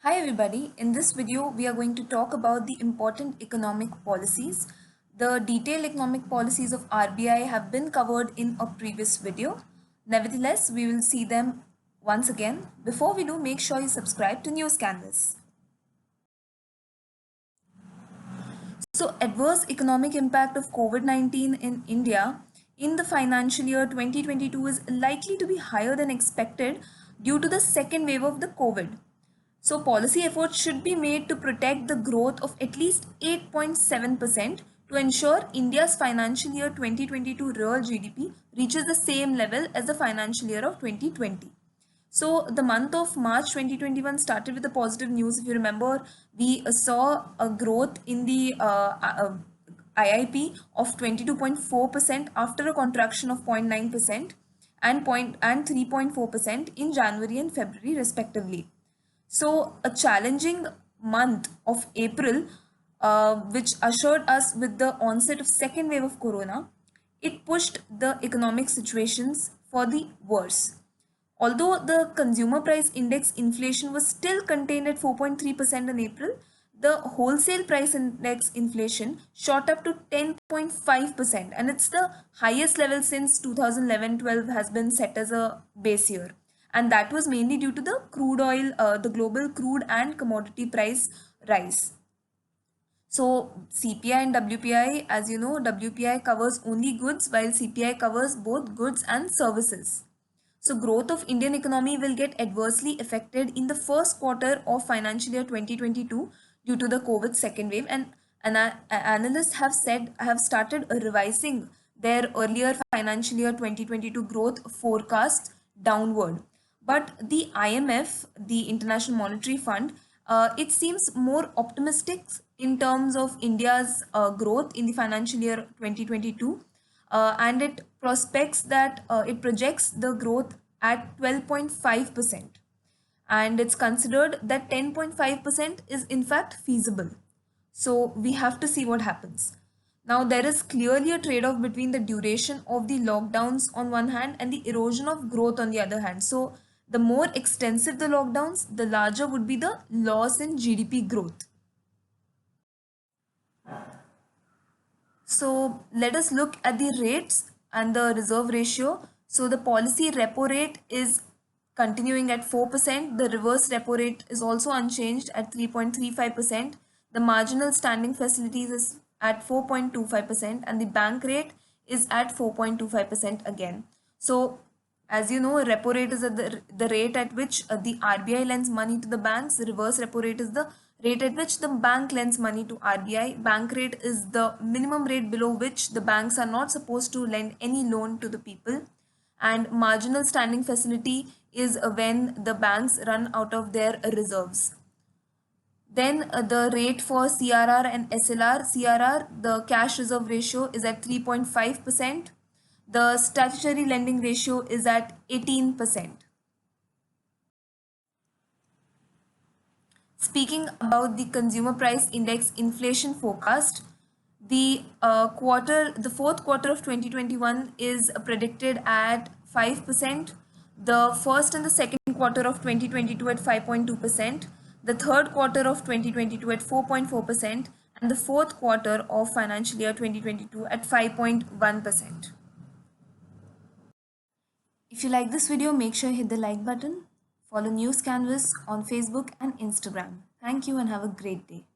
Hi everybody, in this video we are going to talk about the important economic policies. The detailed economic policies of RBI have been covered in a previous video. Nevertheless, we will see them once again. Before we do, make sure you subscribe to News Canvas. So, adverse economic impact of COVID-19 in India in the financial year 2022 is likely to be higher than expected due to the second wave of the COVID. So policy efforts should be made to protect the growth of at least 8.7% to ensure India's financial year 2022 real GDP reaches the same level as the financial year of 2020. So the month of March 2021 started with a positive news. If you remember, we saw a growth in the IIP of 22.4% after a contraction of 0.9% and 3.4% in January and February respectively. So a challenging month of April, which ushered us with the onset of second wave of corona, it pushed the economic situations for the worse. Although the consumer price index inflation was still contained at 4.3% in April, the wholesale price index inflation shot up to 10.5%, and it's the highest level since 2011-12 has been set as a base year. And that was mainly due to the crude oil, the global crude and commodity price rise. So CPI and WPI, as you know, WPI covers only goods while CPI covers both goods and services. So growth of Indian economy will get adversely affected in the first quarter of financial year 2022 due to the COVID second wave, and analysts have started revising their earlier financial year 2022 growth forecast downward. But the IMF, the International Monetary Fund, it seems more optimistic in terms of India's growth in the financial year 2022, and it projects the growth at 12.5%, and it's considered that 10.5% is in fact feasible. So we have to see what happens. Now there is clearly a trade-off between the duration of the lockdowns on one hand and the erosion of growth on the other hand. So the more extensive the lockdowns, the larger would be the loss in GDP growth. So let us look at the rates and the reserve ratio. So the policy repo rate is continuing at 4%. The reverse repo rate is also unchanged at 3.35%. The marginal standing facilities is at 4.25%, and the bank rate is at 4.25% again. So as you know, repo rate is at the rate at which the RBI lends money to the banks. The reverse repo rate is the rate at which the bank lends money to RBI. Bank rate is the minimum rate below which the banks are not supposed to lend any loan to the people. And marginal standing facility is when the banks run out of their reserves. Then the rate for CRR and SLR. CRR, the cash reserve ratio, is at 3.5%. The statutory lending ratio is at 18%. Speaking about the consumer price index inflation forecast, the fourth quarter of 2021 is predicted at 5%. The first and the second quarter of 2022 at 5.2%. The third quarter of 2022 at 4.4%, and the fourth quarter of financial year 2022 at 5.1%. If you like this video, make sure you hit the like button. Follow News Canvas on Facebook and Instagram. Thank you and have a great day.